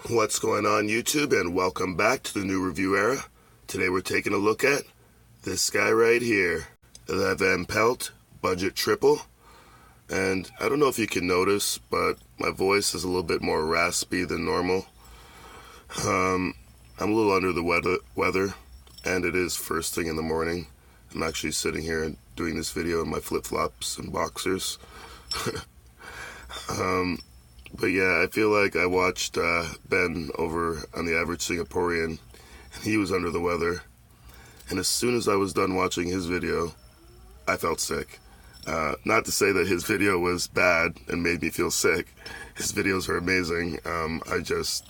What's going on, YouTube, and welcome back to the new review era. Today we're taking a look at this guy right here, the Vanpelt Budget Triple. And I don't know if you can notice, but my voice is a little bit more raspy than normal. I'm a little under the weather, and it is first thing in the morning. I'm actually sitting here and doing this video in my flip-flops and boxers. But yeah, I feel like I watched Ben over on The Average Singaporean, and he was under the weather. And as soon as I was done watching his video, I felt sick. Not to say that his video was bad and made me feel sick. His videos are amazing. I just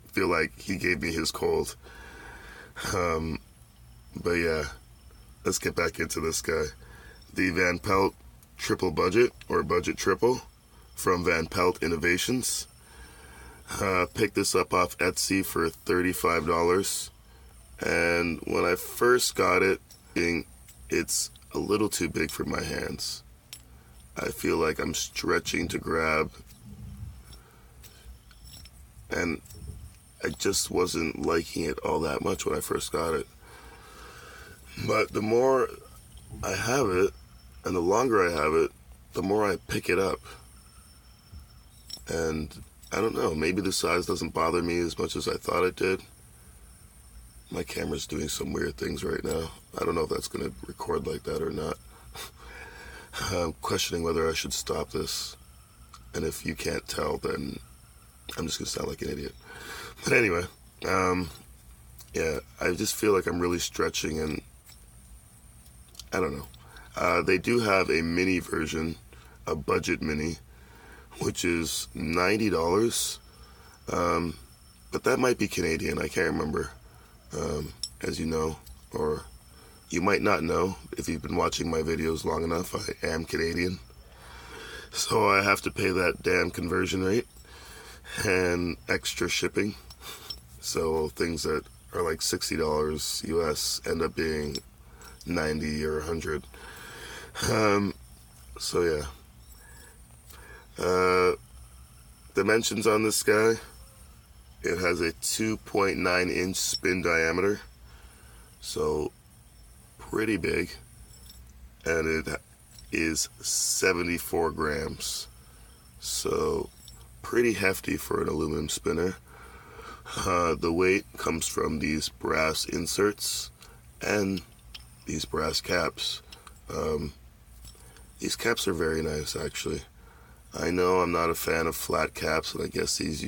feel like he gave me his cold. But yeah, let's get back into this guy. The Vanpelt Triple Budget, or Budget Triple, from Vanpelt Innovations. Picked this up off Etsy for $35. And when I first got it, it's a little too big for my hands. I feel like I'm stretching to grab, and I just wasn't liking it all that much when I first got it. But the more I have it, and the longer I have it, the more I pick it up. And I don't know, maybe the size doesn't bother me as much as I thought it did. My camera's doing some weird things right now. I don't know if that's going to record like that or not. I'm questioning whether I should stop this. And if you can't tell, then I'm just going to sound like an idiot. But anyway, yeah, I just feel like I'm really stretching, and I don't know. They do have a mini version, a budget mini, which is $90. But that might be Canadian, I can't remember. As you know, or you might not know if you've been watching my videos long enough, I am Canadian. So I have to pay that damn conversion rate and extra shipping. So things that are like $60 US end up being 90 or 100. So yeah. Dimensions on this guy: it has a 2.9 inch spin diameter, so pretty big, and it is 74 grams, so pretty hefty for an aluminum spinner. The weight comes from these brass inserts and these brass caps. These caps are very nice, actually. I know I'm not a fan of flat caps, and I guess these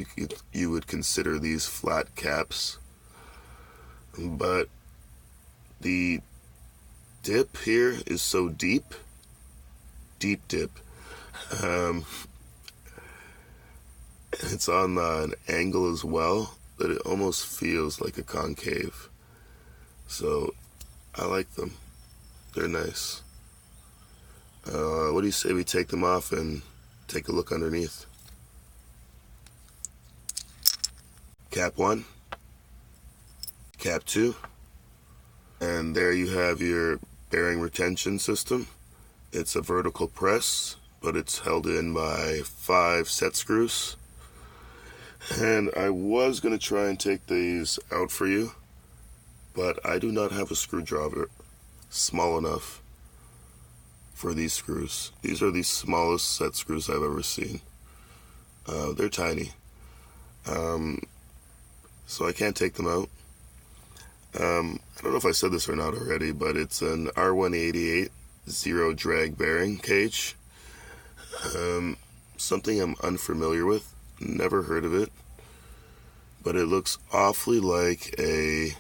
you would consider these flat caps. But the dip here is so deep dip. It's on an angle as well that it almost feels like a concave. So I like them. They're nice. What do you say we take them off and take a look underneath? Cap 1, cap 2, and there you have your bearing retention system. It's a vertical press, but it's held in by 5 set screws. And I was going to try and take these out for you, but I do not have a screwdriver small enough for these screws. These are the smallest set screws I've ever seen. They're tiny. So I can't take them out. I don't know if I said this or not already, but it's an R188 zero drag bearing cage. Something I'm unfamiliar with, never heard of it, but it looks awfully like a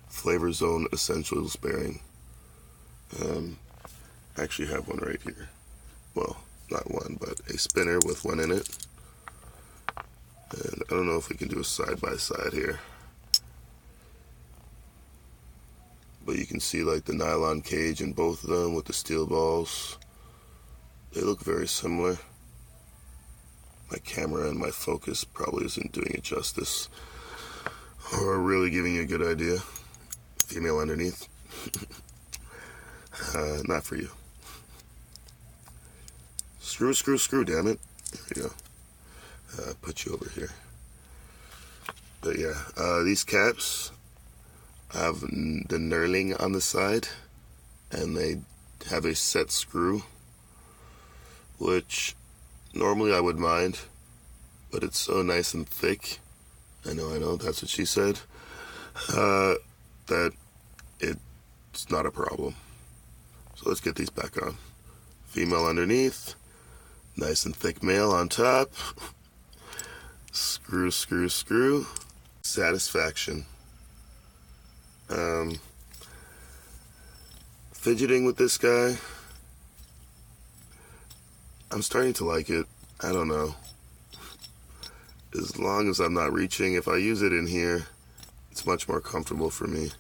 Flavor Zone Essentials bearing. I actually have one right here. Well, not one, but a spinner with one in it. And I don't know if we can do a side-by-side here, but you can see like the nylon cage in both of them with the steel balls. They look very similar. My camera and my focus probably isn't doing it justice, or really giving you a good idea. Female underneath. Not for you. Screw, damn it. There we go. Put you over here. But yeah, these caps have the knurling on the side, and they have a set screw, which normally I would mind, but it's so nice and thick, I know, that's what she said, that it's not a problem. So let's get these back on. Female underneath, nice and thick male on top. Screw, screw, screw. Satisfaction. Fidgeting with this guy, I'm starting to like it. I don't know. As long as I'm not reaching, if I use it in here, it's much more comfortable for me.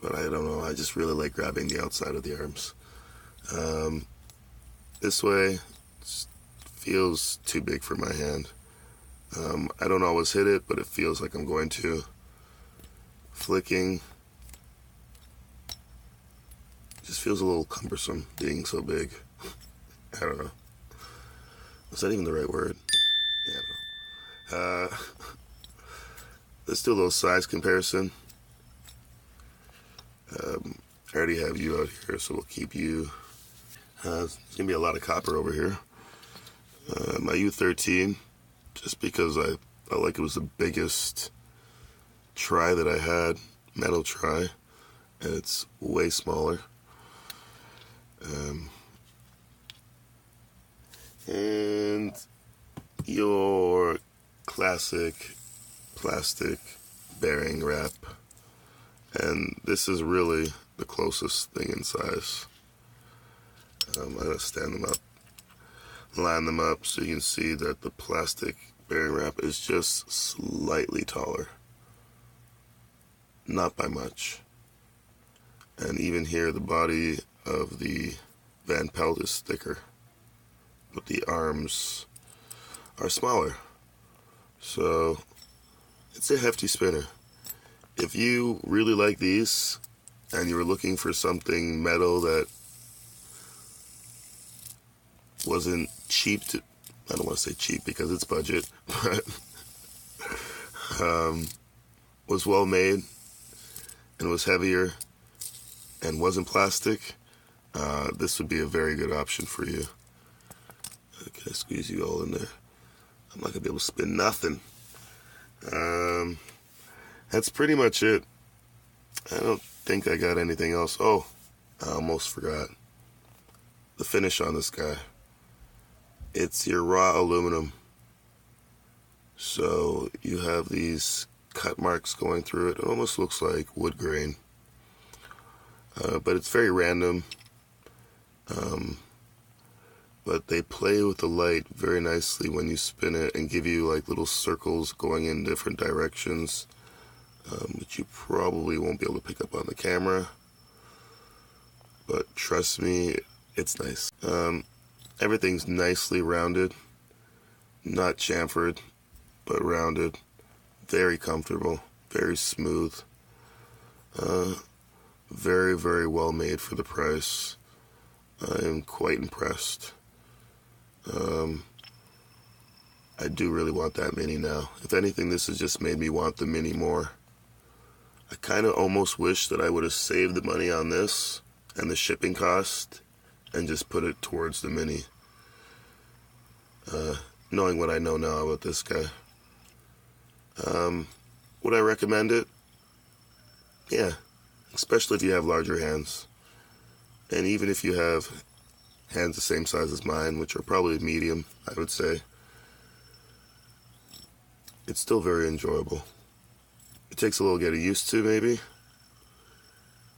But I don't know, I just really like grabbing the outside of the arms. This way, it feels too big for my hand. I don't always hit it, but it feels like I'm going to. Flicking just feels a little cumbersome being so big. I don't know. Was that even the right word? Yeah, I don't know. Let's do a little size comparison. I already have you out here, so we'll keep you. There's going to be a lot of copper over here. My U13, just because I felt like it was the biggest try that I had, metal try, and it's way smaller. And your classic plastic bearing wrap, and this is really the closest thing in size. I'm going to stand them up, line them up so you can see that the plastic bearing wrap is just slightly taller. Not by much. And even here, the body of the Vanpelt is thicker, but the arms are smaller. So it's a hefty spinner. If you really like these and you were looking for something metal that wasn't cheap to, I don't want to say cheap because it's budget, but was well made and was heavier and wasn't plastic, this would be a very good option for you. Can I squeeze you all in there? I'm not going to be able to spin nothing. That's pretty much it. I don't think I got anything else. Oh, I almost forgot. The finish on this guy. It's your raw aluminum. So you have these cut marks going through it. It almost looks like wood grain. But it's very random. But they play with the light very nicely when you spin it and give you like little circles going in different directions, which you probably won't be able to pick up on the camera. But trust me, it's nice. Everything's nicely rounded, not chamfered, but rounded. Very comfortable, very smooth. Very, very well made for the price. I am quite impressed. I do really want that mini now. If anything, this has just made me want the mini more. I kind of almost wish that I would have saved the money on this and the shipping cost and just put it towards the mini. Knowing what I know now about this guy. Would I recommend it? Yeah, especially if you have larger hands. And even if you have hands the same size as mine, which are probably medium, I would say, it's still very enjoyable. It takes a little getting used to, maybe,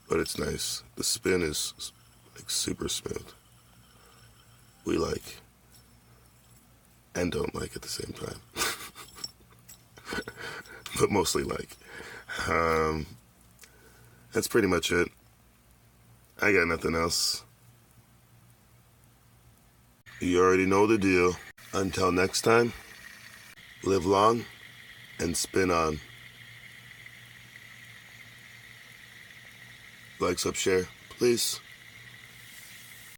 but it's nice. The spin is like super smooth. We like and don't like at the same time. But mostly like. That's pretty much it. I got nothing else. You already know the deal. Until next time, live long and spin on. Like, sub, share, please.